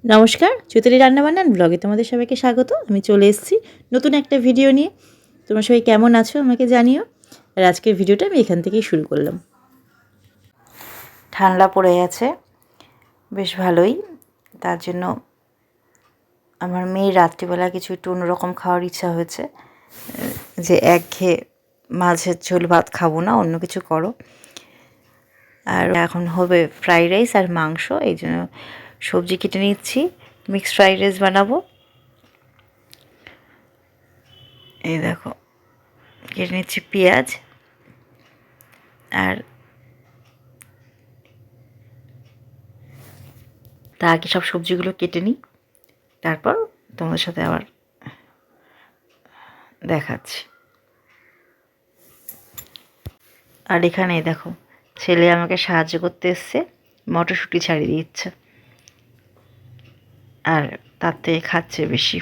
নমস্কার, চৈতালি রান্নাবান্না ব্লগে তোমাদের সবাইকে স্বাগত। আমি চলে এসেছি নতুন একটা ভিডিও নিয়ে। তোমরা সবাই কেমন আছো আমাকে জানিও। আর আজকের ভিডিওটা আমি এখান থেকেই শুরু করলাম। ঠান্ডা পড়ে গেছে বেশ ভালোই, তার জন্য আমার মেয়ের রাত্রিবেলা কিছু একটু অন্যরকম খাওয়ার ইচ্ছা হয়েছে, যে একঘেয়ে মাছের ঝোল ভাত খাবো না, অন্য কিছু করো। আর এখন হবে ফ্রাইড রাইস আর মাংস, এই জন্য সবজি কেটে নিচ্ছি, মিক্সড ফ্রাইড রাইস বানাবো। এই দেখো কেটে নিচ্ছি পেঁয়াজ আর তা আগে সব সবজিগুলো কেটে নিই, তারপর তোমাদের সাথে আবার দেখাচ্ছি। আর এখানে দেখো ছেলে আমাকে সাহায্য করতে এসছে, মটরশুঁটি ছাড়িয়ে দিচ্ছে আর তার থেকে খাচ্ছে বেশি।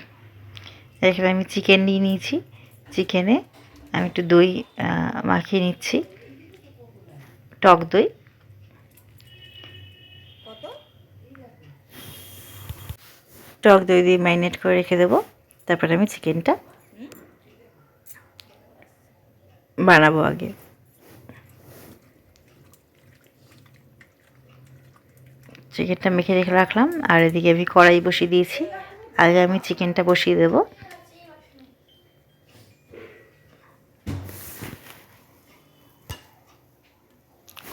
এখানে আমি চিকেন নিয়ে নিয়েছি, চিকেনে আমি একটু দই মাখিয়ে নিচ্ছি, টক দই। টক দই দিয়ে ম্যারিনেট করে রেখে দেবো, তারপরে আমি চিকেনটা বানাবো। আগে চিকেনটা মেখে রেখে রাখলাম, আর এদিকে আমি কড়াই বসিয়ে দিয়েছি। আগে আমি চিকেনটা বসিয়ে দেব।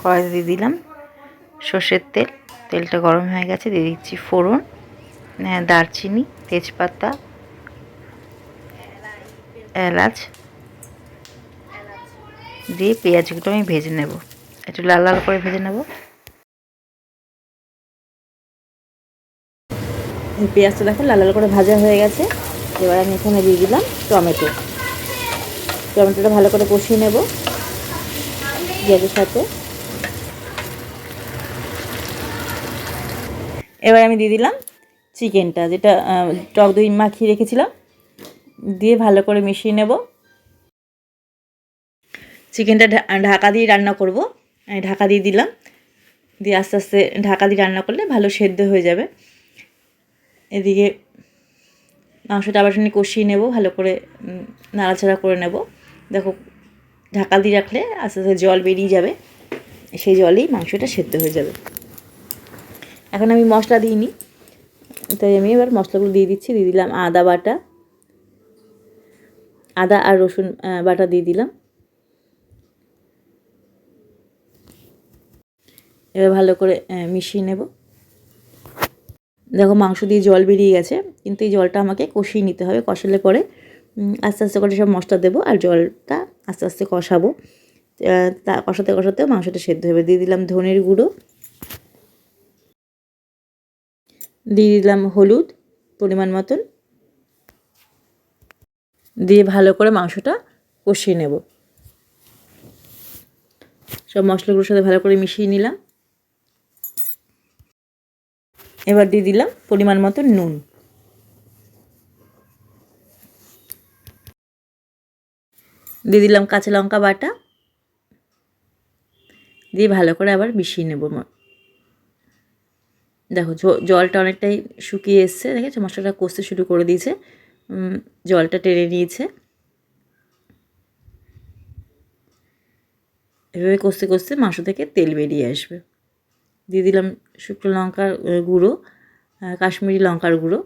কড়াইতে দিয়ে দিলাম সর্ষের তেল, তেলটা গরম হয়ে গেছে, দিয়ে দিচ্ছি ফোড়ন, দারচিনি, তেজপাতা, এলাচ দিয়ে পেঁয়াজগুলো আমি ভেজে নেব, একটু লাল লাল করে ভেজে নেব। পেঁয়াজটা দেখো লাল লাল করে ভাজা হয়ে গেছে। এবার আমি এখানে দিয়ে দিলাম টমেটো, টমেটোটা ভালো করে কষিয়ে নেব পেঁয়াজের সাথে। এবার আমি দিয়ে দিলাম চিকেনটা, যেটা টক দই মাখিয়ে রেখেছিলাম, দিয়ে ভালো করে মিশিয়ে নেব। চিকেনটা ঢাকা দিয়ে রান্না করব, ঢাকা দিয়ে দিলাম, দিয়ে আস্তে আস্তে ঢাকা দিয়ে রান্না করলে ভালো সেদ্ধ হয়ে যাবে। এদিকে মাংসটা আবার কষিয়ে নেব, ভালো করে নাড়াচাড়া করে নেব। দেখো ঢাকা দিয়ে রাখলে আস্তে আস্তে জল বেরিয়ে যাবে, সেই জলেই মাংসটা সেদ্ধ হয়ে যাবে। এখন আমি মশলা দিইনি, তাই আমি এবার মশলাগুলো দিয়ে দিচ্ছি। দিয়ে দিলাম আদা বাটা, আদা আর রসুন বাটা দিয়ে দিলাম। এবার ভালো করে মিশিয়ে নেব। দেখো মাংস দিয়ে জল বেরিয়ে গেছে, কিন্তু এই জলটা আমাকে কষিয়ে নিতে হবে। কষালে পরে আস্তে আস্তে করে সব মশলা দেবো আর জলটা আস্তে আস্তে কষাবো। তা কষাতে কষাতেও মাংসটা সেদ্ধ হবে। দিয়ে দিলাম ধনের গুঁড়ো, দিয়ে দিলাম হলুদ পরিমাণ মতন, দিয়ে ভালো করে মাংসটা কষিয়ে নেব। সব মশলাগুলোর সাথে ভালো করে মিশিয়ে নিলাম। এবার দিয়ে দিলাম পরিমাণ মতো নুন, দিয়ে দিলাম কাঁচা লঙ্কা বাটা, দিয়ে ভালো করে আবার মিশিয়ে নেব। দেখো জলটা অনেকটাই শুকিয়ে এসছে, দেখেছো মশলাটা কষতে শুরু করে দিয়েছে, জলটা টেনে নিয়েছে। এভাবে কষতে কষতে মাংস থেকে তেল বেরিয়ে আসবে। দিয়ে দিলাম শুকনো লঙ্কার গুঁড়ো, কাশ্মীরি লঙ্কার গুঁড়ো,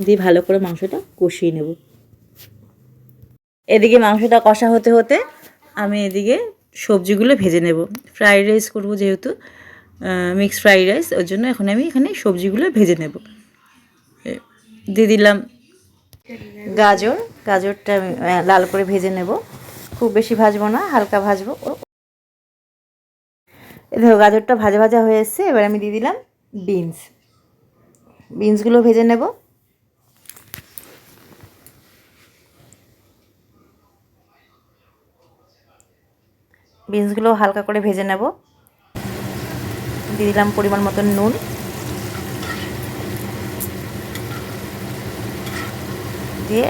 দিয়ে ভালো করে মাংসটা কষিয়ে নেব। এদিকে মাংসটা কষা হতে হতে আমি এদিকে সবজিগুলো ভেজে নেব। ফ্রাইড রাইস করবো যেহেতু, মিক্সড ফ্রাইড রাইস, ওর জন্য এখন আমি এখানে সবজিগুলো ভেজে নেব। দিয়ে দিলাম গাজর, গাজরটা আমি লাল করে ভেজে নেব, খুব বেশি ভাজবো না, হালকা ভাজবো। দেখো গাজরটা ভাজা ভাজা হয়ে এসছে। এবার আমি দিয়ে দিলাম বিনস, বিনসগুলো ভেজে নেব। বিনসগুলো হালকা করে ভেজে নেব। দিয়ে দিলাম পরিমাণ মতন নুন, দিয়ে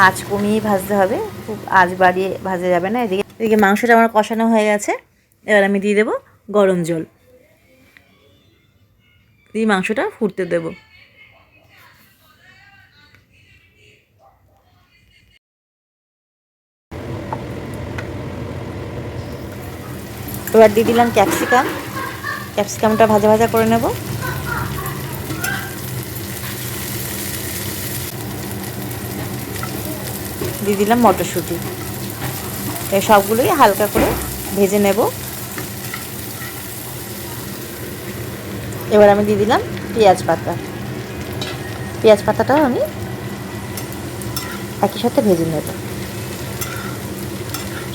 আঁচ কমিয়ে ভাজতে হবে, খুব আঁচ বাড়িয়ে যাবে না। এদিকে মাংসটা আমার কষানো হয়ে গেছে। এবার আমি দিয়ে দেবো গরম জল, দিয়ে মাংসটা ফুটতে দেব। এবার দিয়ে দিলাম ক্যাপসিকাম। ক্যাপসিকামটা ভাজা ভাজা করে নেব। দিয়ে দিলাম মটরশুঁটি। এই সবগুলোই হালকা করে ভেজে নেব। এবার আমি দিয়ে দিলাম পেঁয়াজ পাতা। পেঁয়াজ পাতাটাও আমি একই সাথে ভেজে নেব।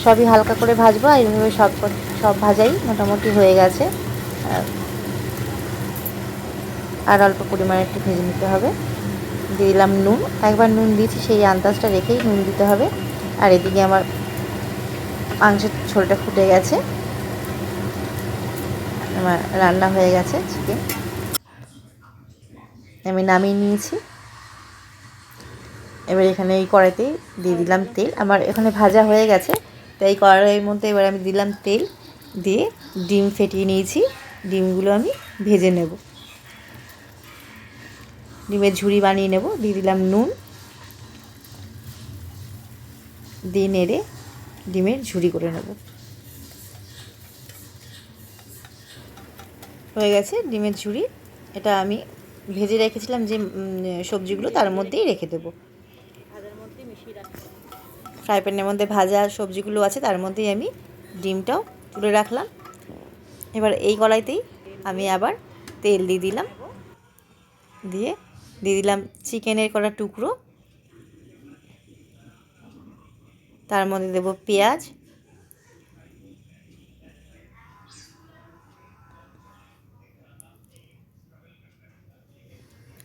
সবই হালকা করে ভাজবো। এইভাবে সব ভাজাই মোটামুটি হয়ে গেছে। আর অল্প পরিমাণে একটু ভেজে নিতে হবে। দিয়ে দিলাম নুন। একবার নুন দিয়েছি, সেই আন্দাজটা রেখেই নুন দিতে হবে। আর এদিকে আমার মাংসের ঝোলটা ফুটে গেছে, আমার রান্না হয়ে গেছে চিকেন। আমি নামিয়ে নিয়েছি। এবার এখানে এই কড়াইতেই দিয়ে দিলাম তেল। আমার এখানে ভাজা হয়ে গেছে, তাই এই কড়াইয়ের মধ্যে এবার আমি দিলাম তেল। দিয়ে ডিম ফেটিয়ে নিয়েছি, ডিমগুলো আমি ভেজে নেব। ডিমের ঝুড়ি বানিয়ে নেব। দিয়ে দিলাম নুন, দিয়ে নেড়ে ডিমের ঝুড়ি করে নেব। হয়ে গেছে ডিমের ঝুড়ি। এটা আমি ভেজে রেখেছিলাম যে সবজিগুলো, তার মধ্যেই রেখে দেবো। ফ্রাই প্যানের মধ্যে ভাজা সবজিগুলো আছে, তার মধ্যেই আমি ডিমটাও তুলে রাখলাম। এবার এই কড়াইতেই আমি আবার তেল দিয়ে দিলাম। দিয়ে দিলাম চিকেনের কটা টুকরো। তার মধ্যে দেব পেঁয়াজ,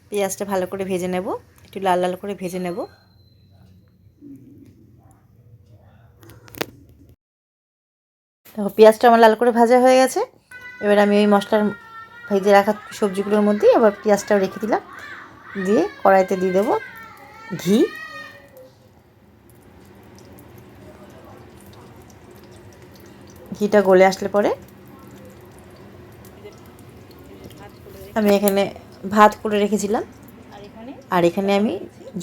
পেঁয়াজটা ভালো করে ভেজে নেব, একটু লাল লাল করে ভেজে নেব। দেখো পেঁয়াজটা আমার লাল করে ভাজা হয়ে গেছে। এবার আমি ওই মশলার ভেজে রাখা সবজিগুলোর মধ্যেই আবার পেঁয়াজটাও রেখে দিলাম। দিয়ে কড়াইতে দিয়ে দেবো ঘি। ঘিটা গলে আসলে পরে আমি এখানে ভাত করে রেখেছিলাম, আর এখানে আমি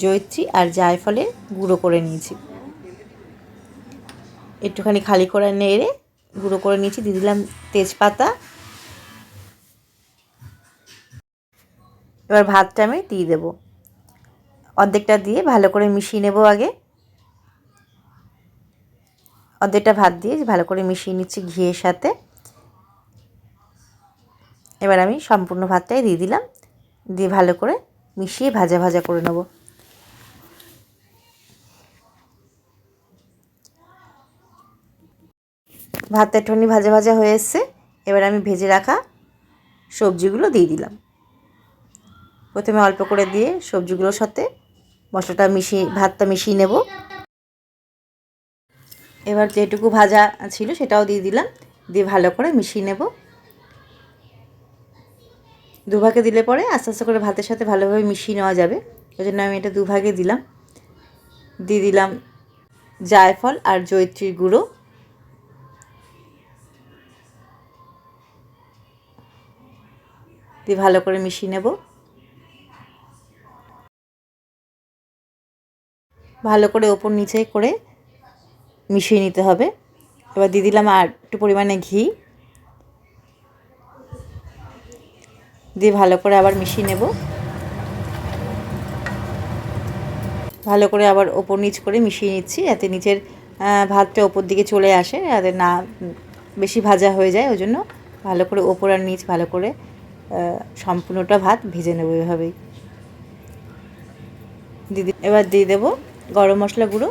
জয়িত্রী আর জায়ফলের গুঁড়ো করে নিয়েছি। একটুখানি খালি করে নেড়ে গুঁড়ো করে নিয়েছি। দিয়ে দিলাম তেজপাতা। এবার ভাতটা আমি দিয়ে দেবো। অর্ধেকটা দিয়ে ভালো করে মিশিয়ে নেব। আগে অর্ধেকটা ভাত দিয়ে ভালো করে মিশিয়ে নিচ্ছি ঘিয়ের সাথে। এবার আমি সম্পূর্ণ ভাতটাই দিয়ে দিলাম। দিয়ে ভালো করে মিশিয়ে ভাজা ভাজা করে নেব। ভাতটা একটুখানি ভাজা ভাজা হয়ে এসছে। এবার আমি ভেজে রাখা সবজিগুলো দিয়ে দিলাম। প্রথমে অল্প করে দিয়ে সবজিগুলোর সাথে মশলাটা ভাতটা মিশিয়ে নেব। এবার যেটুকু ভাজা ছিল সেটাও দিয়ে দিলাম। দিয়ে ভালো করে মিশিয়ে নেব। দুভাগে দিলে পরে আস্তে আস্তে করে ভাতের সাথে ভালোভাবে মিশিয়ে নেওয়া যাবে। ওই জন্য আমি এটা দুভাগে দিলাম। দিয়ে দিলাম জায়ফল আর জয়িত্রীর গুঁড়ো। দিয়ে ভালো করে মিশিয়ে নেব। ভালো করে ওপর নিচে করে মিশিয়ে নিতে হবে। এবার দিয়ে দিলাম আর একটু পরিমাণে ঘি। দিয়ে ভালো করে আবার মিশিয়ে নেব। ভালো করে আবার ওপর নিচ করে মিশিয়ে নিচ্ছি, যাতে নিচের ভাতটা ওপর দিকে চলে আসে, যাতে না বেশি ভাজা হয়ে যায়। ওই জন্য ভালো করে ওপর আর নিচ ভালো করে সম্পূর্ণটা ভাত ভেজে নেব এভাবেই। এবার দিয়ে দেবো গরম মশলা গুঁড়ো।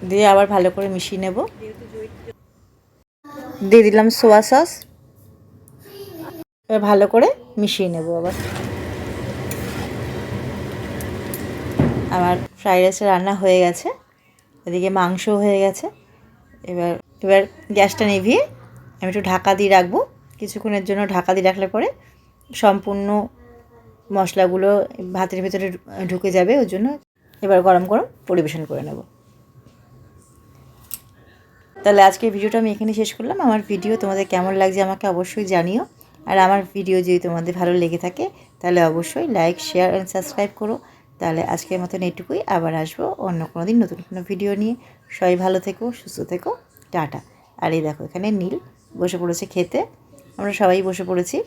দিয়ে আবার ভালো করে মিশিয়ে নেব। দিয়ে দিলাম সোয়া সস। এবার ভালো করে মিশিয়ে নেব। আবার আমার ফ্রাইড রাইসটা রান্না হয়ে গেছে, এদিকে মাংসও হয়ে গেছে। এবার এবার গ্যাসটা নিভিয়ে আমি একটু ঢাকা দিয়ে রাখবো। কিছুক্ষণের জন্য ঢাকা দিয়ে রাখলে পরে সম্পূর্ণ মশলাগুলো ভাতের ভেতরে ঢুকে যাবে। ওই জন্য এবার গরম গরম পরিবেশন করে নেব। তাহলে আজকের ভিডিওটা আমি এখানে শেষ করলাম। আমার ভিডিও তোমাদের কেমন লাগছে আমাকে অবশ্যই জানিও। আর আমার ভিডিও যদি তোমাদের ভালো লেগে থাকে তাহলে অবশ্যই লাইক, শেয়ার অ্যান্ড সাবস্ক্রাইব করো। তাহলে আজকের মতন এইটুকুই, আবার আসবো অন্য কোনো দিন নতুন কোনো ভিডিও নিয়ে। সবাই ভালো থেকো, সুস্থ থেকো, টাটা। আর এই দেখো এখানে নীল বসে পড়েছে খেতে, আমরা সবাই বসে পড়েছি।